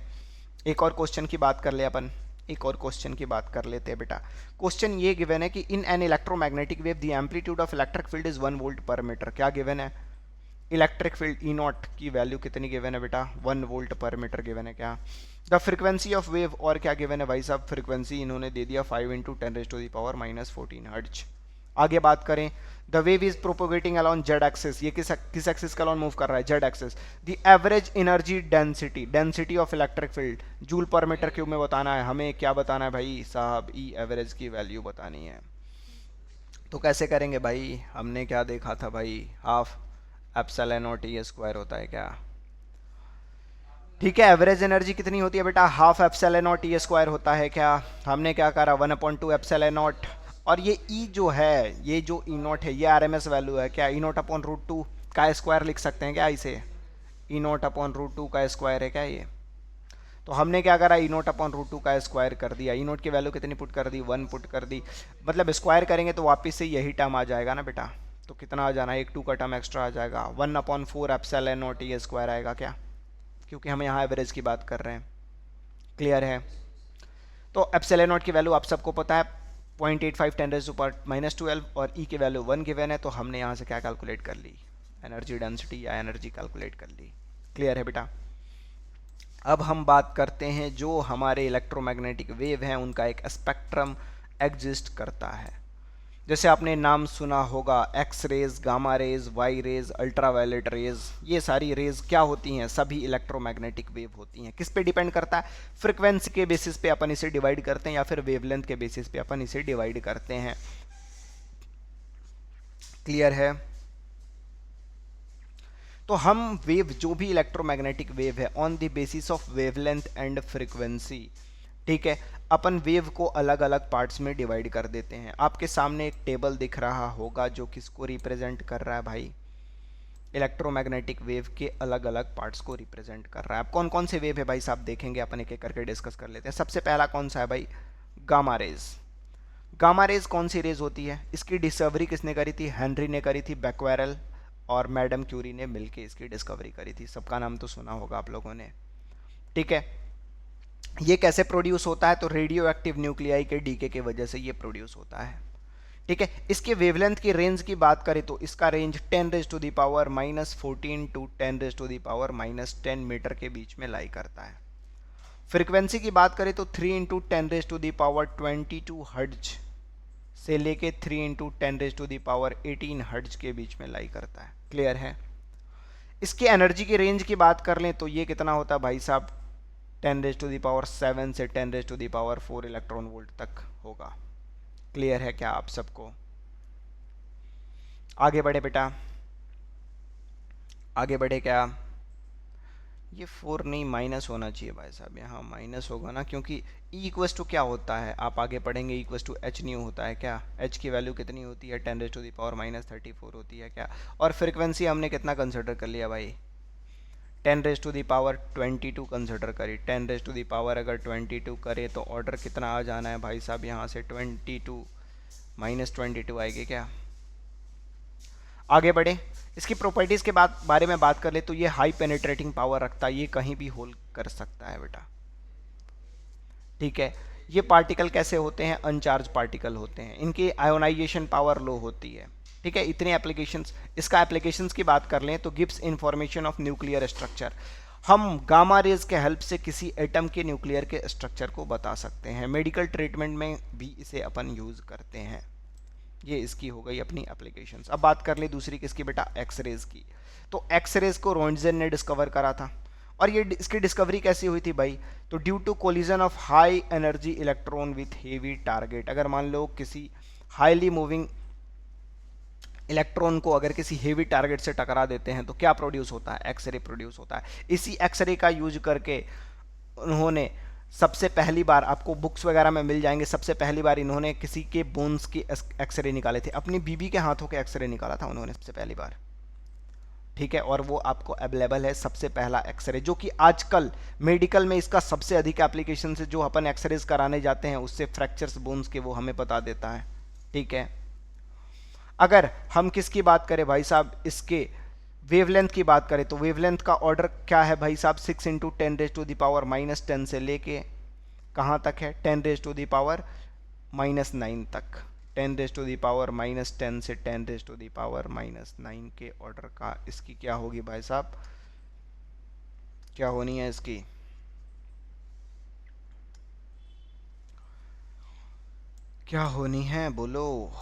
एक और क्वेश्चन की बात कर ले अपन, एक और क्वेश्चन की बात कर लेते हैं बेटा। क्वेश्चन ये गिवन है कि in an electromagnetic wave the amplitude of electric field is 1 volt पर मीटर। क्या गिवन है? इलेक्ट्रिक फील्ड ई नॉट की वैल्यू कितनी गिवन है बेटा, 1 वोल्ट पर मीटर गिवन है क्या। द फ्रीक्वेंसी ऑफ वेव, और क्या गिवन है भाई साहब, फ्रीक्वेंसी इन्होंने दे दिया 5 × 10⁻⁻14 हर्ट्ज। आगे बात करें, the wave is propagating along Z axis, ये किस एक्सिस के अलॉन्ग मूव कर रहा है, Z axis. The average energy density of electric field joule per metre cube में बताना है हमें। क्या बताना है भाई साहब, ई एवरेज की वैल्यू बतानी है। तो कैसे करेंगे भाई, हमने क्या देखा था भाई, half epsilon not E square होता है क्या। ठीक है, एवरेज एनर्जी कितनी होती है बेटा, half epsilon not E square होता है क्या। हमने क्या करा, 1/2 एप्सिलॉन नॉट, और ये ई जो है, ये जो ई नॉट है, ये आरएमएस वैल्यू है क्या, ई नॉट अपॉन √2 का स्क्वायर लिख सकते हैं क्या इसे, ई नॉट अपॉन √2 का स्क्वायर है क्या ये। तो हमने क्या करा, ई नॉट अपॉन √2 का स्क्वायर कर दिया। ई नॉट की वैल्यू कितनी पुट कर दी, 1 पुट कर दी, मतलब स्क्वायर करेंगे तो वापस से यही टर्म आ जाएगा ना बेटा। तो कितना आ जाना, एक 2 का टर्म एक्स्ट्रा आ जाएगा, 1/4 एप्सिलॉन नॉट ई स्क्वायर आएगा क्या, क्योंकि हम यहाँ एवरेज की बात कर रहे हैं। क्लियर है? तो एप्सिलॉन नॉट की वैल्यू आप सबको पता है 0.85 10⁻⁻12, और ई की वैल्यू 1 गिवन है, तो हमने यहाँ से क्या कैलकुलेट कर ली, एनर्जी डेंसिटी या एनर्जी कैलकुलेट कर ली। क्लियर है बेटा? अब हम बात करते हैं जो हमारे इलेक्ट्रोमैग्नेटिक वेव हैं उनका एक स्पेक्ट्रम एग्जिस्ट करता है। जैसे आपने नाम सुना होगा, X rays, gamma rays, Y rays, ultraviolet rays, ये सारी रेज क्या होती हैं, सभी इलेक्ट्रोमैग्नेटिक वेव होती हैं। किस पे डिपेंड करता है, फ्रीक्वेंसी के बेसिस पे अपन इसे डिवाइड करते हैं या फिर वेवलेंथ के बेसिस पे अपन इसे डिवाइड करते हैं। क्लियर है? तो हम वेव, जो भी इलेक्ट्रोमैग्नेटिक वेव है, on the basis of wavelength and frequency, ठीक है, अपन वेव को अलग अलग पार्ट्स में डिवाइड कर देते हैं। आपके सामने एक टेबल दिख रहा होगा जो किसको रिप्रेजेंट कर रहा है भाई, इलेक्ट्रोमैग्नेटिक वेव के अलग अलग पार्ट्स को रिप्रेजेंट कर रहा है। अब कौन कौन से वेव है भाई साहब देखेंगे, अपन एक एक करके डिस्कस कर लेते हैं। सबसे पहला कौन सा है भाई, गामा रेज। गामा रेज कौन सी रेज होती है, इसकी डिस्कवरी किसने करी थी, हेनरी ने करी थी, बैक्वेरल और मैडम क्यूरी ने मिलकर इसकी डिस्कवरी करी थी। सबका नाम तो सुना होगा आप लोगों ने। ठीक है, ये कैसे प्रोड्यूस होता है? तो रेडियो एक्टिव न्यूक्लियाई के डीके की वजह से ये प्रोड्यूस होता है। ठीक है, इसके वेवलेंथ की रेंज की बात करें तो इसका रेंज 10⁻⁻14 टू 10⁻⁻10 मीटर के बीच में लाई करता है। फ्रीक्वेंसी की बात करें तो 3 × 10⁻22 हर्ट्ज से लेके 3 × 10⁻18 हर्ट्ज के बीच में लाई करता है। क्लियर है? इसकी एनर्जी की रेंज की बात कर लें तो ये कितना होता है भाई साहब? 10⁻7 से 10⁻4 इलेक्ट्रॉन वोल्ट तक होगा। क्लियर है क्या आप सबको? आगे बढ़े बेटा, आगे बढ़े क्या? ये 4 नहीं, माइनस होना चाहिए भाई साहब, यहाँ माइनस होगा ना, क्योंकि E इक्वस टू क्या होता है, आप आगे पढ़ेंगे, इक्वस टू एच न्यू होता है क्या? एच की वैल्यू कितनी होती है? 10⁻⁻34 होती है क्या? और फ्रिक्वेंसी हमने कितना कंसिडर कर लिया भाई? 10⁻22 कंसिडर करी। 10⁻, अगर 22 करे तो ऑर्डर कितना आ जाना है भाई साहब? यहाँ से 22 -22 आएगी क्या? आगे बढ़े, इसकी प्रॉपर्टीज़ के बारे में बात कर ले तो ये हाई पेनिट्रेटिंग पावर रखता है, ये कहीं भी होल कर सकता है बेटा। ठीक है, ये पार्टिकल कैसे होते हैं? अनचार्ज पार्टिकल होते हैं, इनकी आयोनाइजेशन पावर लो होती है। ठीक है, इतने एप्लीकेशंस। इसका एप्लीकेशंस की बात कर लें तो gives information of nuclear structure. हम गामा रेज के हेल्प से किसी एटम के न्यूक्लियर के स्ट्रक्चर को बता सकते हैं। मेडिकल ट्रीटमेंट में भी इसे अपन यूज़ करते हैं। ये इसकी हो गई अपनी एप्लीकेशंस। अब बात कर ले दूसरी किसकी बेटा? एक्सरेज की। तो एक्सरेज को रोंटजेन ने डिस्कवर करा था, और ये इसकी डिस्कवरी कैसी हुई थी भाई? तो due to collision of high energy electron with heavy target. अगर मान लो किसी हाईली मूविंग इलेक्ट्रॉन को अगर किसी हेवी टारगेट से टकरा देते हैं तो क्या प्रोड्यूस होता है? एक्सरे प्रोड्यूस होता है। इसी एक्सरे का यूज करके उन्होंने सबसे पहली बार, आपको बुक्स वगैरह में मिल जाएंगे, सबसे पहली बार इन्होंने किसी के बोन्स की एक्सरे निकाले थे। अपनी बीबी के हाथों के एक्सरे निकाला था उन्होंने सबसे पहली बार। ठीक है, और वो आपको अवेलेबल है सबसे पहला एक्सरे, जो कि आजकल मेडिकल में इसका सबसे अधिक एप्लीकेशन है। जो अपन एक्सरेज कराने जाते हैं उससे फ्रैक्चर्स बोन्स के वो हमें बता देता है। ठीक है, अगर हम किसकी बात करें भाई साहब? इसके वेवलेंथ की बात करें तो वेवलेंथ का ऑर्डर क्या है भाई साहब? 6 × 10⁻⁻10 से लेके कहाँ तक है? 10⁻⁻9 तक। 10⁻⁻10 से 10⁻⁻9 के ऑर्डर का इसकी क्या होगी भाई साहब? क्या होनी है इसकी? क्या होनी है बोलो?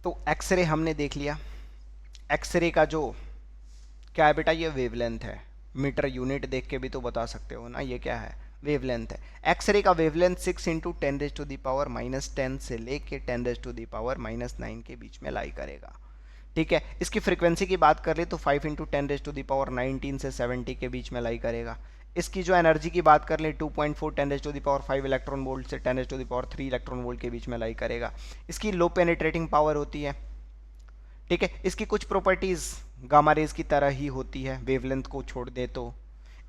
तो एक्सरे हमने देख लिया। एक्सरे का जो क्या है बेटा? ये वेवलेंथ है। मीटर यूनिट देख के भी तो बता सकते हो ना, ये क्या है? वेवलेंथ है। एक्सरे का वेवलेंथ 6 × 10⁻⁻10 से लेके 10⁻⁻9 के बीच में लाई करेगा। ठीक है, इसकी फ्रीक्वेंसी की बात कर ले तो 5 × 10⁻19 से 70 के बीच में लाई करेगा। इसकी जो एनर्जी की बात कर ले 2.4 10⁻5 इलेक्ट्रॉन वोल्ट से 10⁻3 इलेक्ट्रॉन वोल्ट के बीच में लाई करेगा। इसकी लो पेनिट्रेटिंग पावर होती है। ठीक है, इसकी कुछ प्रॉपर्टीज़ गामा रेज की तरह ही होती है, वेवलेंथ को छोड़ दे तो।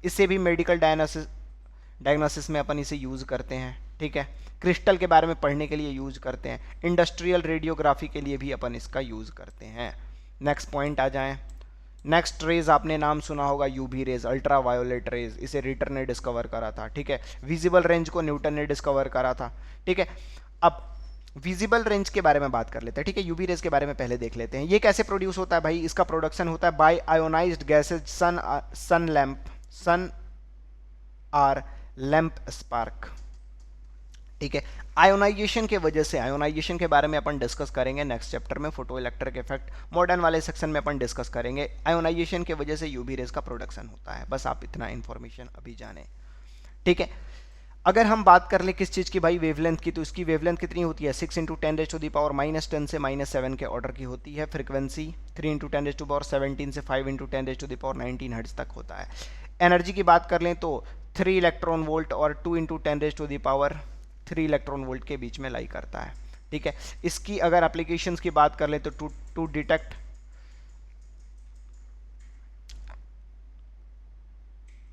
इससे भी मेडिकल डायग्नोसिस में अपन इसे यूज़ करते हैं। ठीक है, क्रिस्टल के बारे में पढ़ने के लिए यूज़ करते हैं। इंडस्ट्रियल रेडियोग्राफी के लिए भी अपन इसका यूज़ करते हैं। नेक्स्ट पॉइंट आ जाएं। नेक्स्ट रेज आपने नाम सुना होगा, UV rays, ultraviolet rays. इसे रिटर ने डिस्कवर करा था। ठीक है, विजिबल रेंज को न्यूटन ने डिस्कवर करा था। ठीक है, अब विजिबल रेंज के बारे में बात कर लेते हैं। ठीक है, यूवी रेज के बारे में पहले देख लेते हैं। ये कैसे प्रोड्यूस होता है भाई? इसका प्रोडक्शन होता है by ionised gases, sun or lamp spark. ठीक है, आयोनाइजेशन के वजह से, आयोनाइजेशन के बारे में अपन डिस्कस करेंगे नेक्स्ट चैप्टर में। फोटो इलेक्ट्रिक इफेक्ट मॉडर्न वाले सेक्शन में अपन डिस्कस करेंगे। आयोनाइजेशन के वजह से यूवी रेज का प्रोडक्शन होता है, बस आप इतना इंफॉर्मेशन अभी जाने। ठीक है, अगर हम बात कर ले किस चीज़ की भाई? वेवलेंथ की, तो इसकी वेवलेंथ कितनी होती है? 6 × 10⁻⁻10 से -7 के ऑर्डर की होती है। फ्रीक्वेंसी 3 × 10⁻17 से 5 × 10⁻19 हर्ट्ज तक होता है। एनर्जी की बात कर लें तो 3 इलेक्ट्रॉन वोल्ट और 2 × 10⁻3 इलेक्ट्रॉन वोल्ट के बीच में लाई करता है। ठीक है, इसकी अगर एप्लीकेशंस की बात कर लें तो टू डिटेक्ट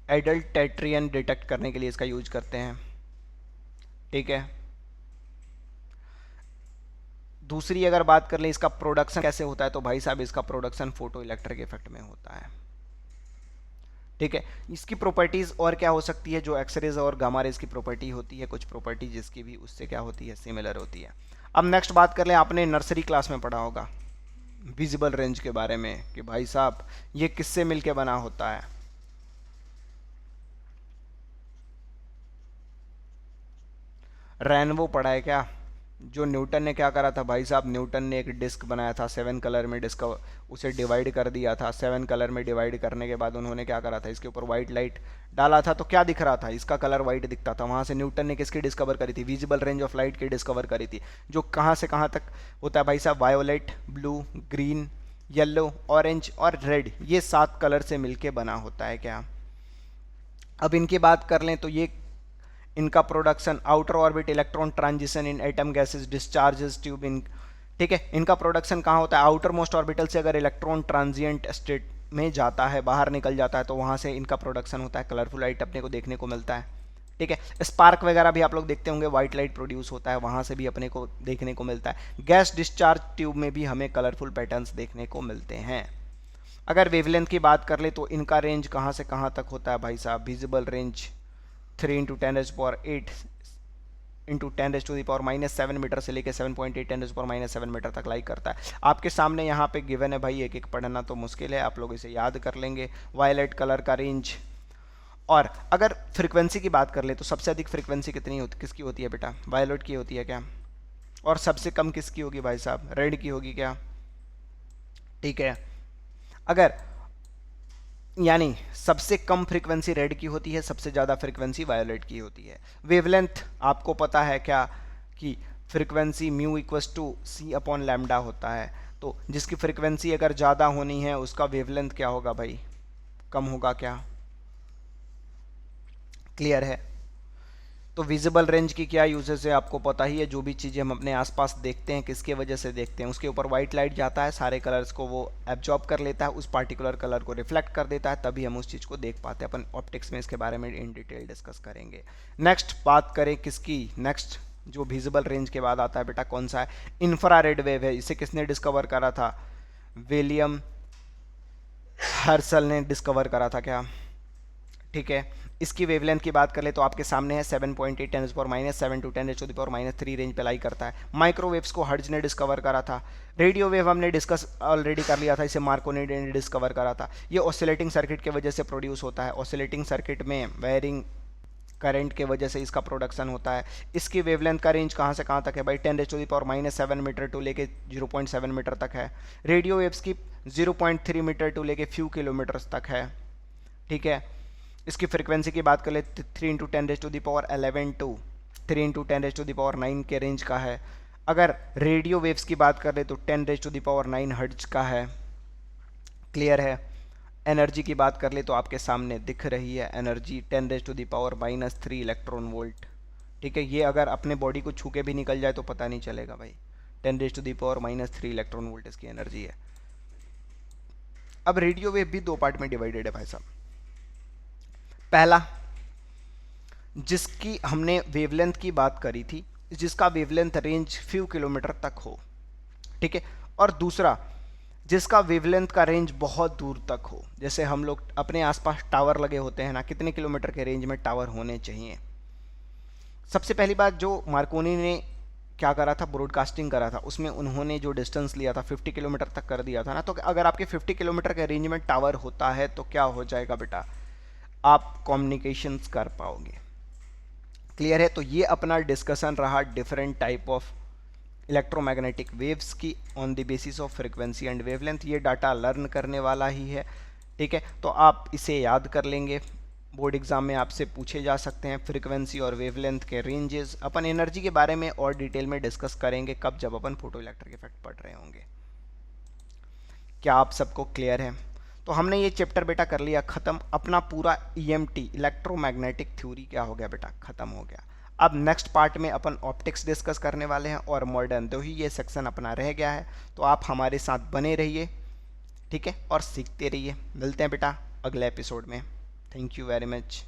एडल्ट टेट्रियन डिटेक्ट करने के लिए इसका यूज करते हैं। ठीक है, दूसरी अगर बात कर लें इसका प्रोडक्शन कैसे होता है, तो भाई साहब इसका प्रोडक्शन फोटो इलेक्ट्रिक इफेक्ट में होता है। ठीक है, इसकी प्रॉपर्टीज और क्या हो सकती है, जो एक्सरेज और गामा रेज की प्रॉपर्टी होती है, कुछ प्रॉपर्टी जिसकी भी उससे क्या होती है, सिमिलर होती है। अब नेक्स्ट बात कर लें, आपने नर्सरी क्लास में पढ़ा होगा विजिबल रेंज के बारे में कि भाई साहब ये किससे मिलके बना होता है। रेनबो पढ़ा है क्या, जो न्यूटन ने क्या करा था भाई साहब, न्यूटन ने एक डिस्क बनाया था 7 कलर में, डिस्क उसे डिवाइड कर दिया था 7 कलर में। डिवाइड करने के बाद उन्होंने क्या करा था, इसके ऊपर वाइट लाइट डाला था, तो क्या दिख रहा था, इसका कलर वाइट दिखता था। वहां से न्यूटन ने किसकी डिस्कवर करी थी, विजिबल रेंज ऑफ लाइट की डिस्कवर करी थी, जो कहाँ से कहाँ तक होता है भाई साहब, violet, blue, green, yellow, orange और रेड, ये 7 कलर से मिलके बना होता है क्या। अब इनकी बात कर लें तो ये इनका production outer orbit electron transition in atom gases discharges tube इन, ठीक है, इनका प्रोडक्शन कहाँ होता है, आउटर मोस्ट ऑर्बिटल से अगर इलेक्ट्रॉन ट्रांजिएंट स्टेट में जाता है, बाहर निकल जाता है, तो वहाँ से इनका प्रोडक्शन होता है, कलरफुल लाइट अपने को देखने को मिलता है। ठीक है, स्पार्क वगैरह भी आप लोग देखते होंगे, व्हाइट लाइट प्रोड्यूस होता है, वहाँ से भी अपने को देखने को मिलता है। गैस डिस्चार्ज ट्यूब में भी हमें कलरफुल पैटर्न्स देखने को मिलते हैं। अगर वेवलेंथ की बात कर ले तो इनका रेंज कहाँ से कहाँ तक होता है भाई साहब, विजिबल रेंज 3 × 10⁸ इंटू 10⁻⁻7 मीटर से लेकर 7.8 10⁻⁻7 मीटर तक लाई करता है। आपके सामने यहाँ पे गिवन है भाई, एक एक पढ़ना तो मुश्किल है, आप लोग इसे याद कर लेंगे। वायलेट कलर का रेंज, और अगर फ्रीक्वेंसी की बात कर ले तो सबसे अधिक फ्रीक्वेंसी कितनी होती, किसकी होती है बेटा, वायलेट की होती है क्या, और सबसे कम किसकी होगी भाई साहब, रेड की होगी क्या। ठीक है, अगर यानी सबसे कम फ्रीक्वेंसी रेड की होती है, सबसे ज़्यादा फ्रीक्वेंसी वायोलेट की होती है। वेवलेंथ आपको पता है क्या कि frequency mu equals to c/λ होता है, तो जिसकी फ्रीक्वेंसी अगर ज़्यादा होनी है उसका वेवलेंथ क्या होगा भाई, कम होगा क्या। क्लियर है, तो विजिबल रेंज की क्या यूजेस है आपको पता ही है। जो भी चीज़ें हम अपने आसपास देखते हैं किसके वजह से देखते हैं, उसके ऊपर वाइट लाइट जाता है, सारे कलर्स को वो एब्जॉर्ब कर लेता है, उस पार्टिकुलर कलर को रिफ्लेक्ट कर देता है, तभी हम उस चीज़ को देख पाते हैं। अपन ऑप्टिक्स में इसके बारे में इन डिटेल डिस्कस करेंगे। नेक्स्ट बात करें किसकी, नेक्स्ट जो विजिबल रेंज के बाद आता है बेटा कौन सा है, इंफ्रारेड वेव है। इसे किसने डिस्कवर करा था, विलियम हर्सल ने डिस्कवर करा था क्या। ठीक है, इसकी वेवलेंथ की बात कर ले तो आपके सामने है 7.8 10⁻⁻7 टू 10⁻³ रेंज पे लाई करता है। माइक्रोवेव्स को हर्ट्ज ने डिस्कवर करा था। रेडियो वेव हमने डिस्कस ऑलरेडी कर लिया था, इसे मार्कोनी ने डिस्कवर करा था। ये ऑसिलेटिंग सर्किट के वजह से प्रोड्यूस होता है, ऑसिलेटिंग सर्किट में वेयरिंग करंट के वजह से इसका प्रोडक्शन होता है। इसकी वेवलेंथ का रेंज कहाँ से कहाँ तक है भाई, 10⁻⁻7 मीटर टू लेके 0.7 मीटर तक है। रेडियो वेव्स की 0.3 मीटर टू लेके फ्यू किलोमीटर्स तक है। ठीक है, इसकी फ्रीक्वेंसी की बात कर ले 3 × 10⁻11 टू 3 × 10⁻9 के रेंज का है। अगर रेडियो वेव्स की बात कर ले तो 10�9 हर्ट्ज का है। क्लियर है, एनर्जी की बात कर ले तो आपके सामने दिख रही है एनर्जी 10⁻³ इलेक्ट्रॉन वोल्ट। ठीक है, ये अगर अपने बॉडी को छू के भी निकल जाए तो पता नहीं चलेगा भाई, 10⁻³ इलेक्ट्रॉन वोल्ट इसकी एनर्जी है। अब रेडियो वेव भी 2 पार्ट में डिवाइडेड है भाई साहब। पहला, जिसकी हमने वेवलेंथ की बात करी थी, जिसका वेवलेंथ रेंज फ्यू किलोमीटर तक हो। ठीक है, और दूसरा जिसका वेवलेंथ का रेंज बहुत दूर तक हो। जैसे हम लोग अपने आसपास टावर लगे होते हैं ना, कितने किलोमीटर के रेंज में टावर होने चाहिए। सबसे पहली बात जो मार्कोनी ने क्या करा था, ब्रॉडकास्टिंग करा था, उसमें उन्होंने जो डिस्टेंस लिया था 50 किलोमीटर तक कर दिया था ना। तो अगर आपके 50 किलोमीटर के रेंज में टावर होता है तो क्या हो जाएगा बेटा, आप कम्युनिकेशंस कर पाओगे। क्लियर है, तो ये अपना डिस्कशन रहा different type of electromagnetic waves की on the basis of frequency and wavelength. ये डाटा लर्न करने वाला ही है। ठीक है, तो आप इसे याद कर लेंगे, बोर्ड एग्जाम में आपसे पूछे जा सकते हैं फ्रीक्वेंसी और वेवलेंथ के रेंजेस। अपन एनर्जी के बारे में और डिटेल में डिस्कस करेंगे कब, जब अपन फोटो इलेक्ट्रिक इफेक्ट पढ़ रहे होंगे। क्या आप सबको क्लियर है? तो हमने ये चैप्टर बेटा कर लिया ख़त्म। अपना पूरा EMT इलेक्ट्रोमैग्नेटिक थ्योरी क्या हो गया बेटा, ख़त्म हो गया। अब नेक्स्ट पार्ट में अपन ऑप्टिक्स डिस्कस करने वाले हैं और मॉडर्न, तो ही ये सेक्शन अपना रह गया है। तो आप हमारे साथ बने रहिए, ठीक है, और सीखते रहिए। मिलते हैं बेटा अगले एपिसोड में। Thank you very much.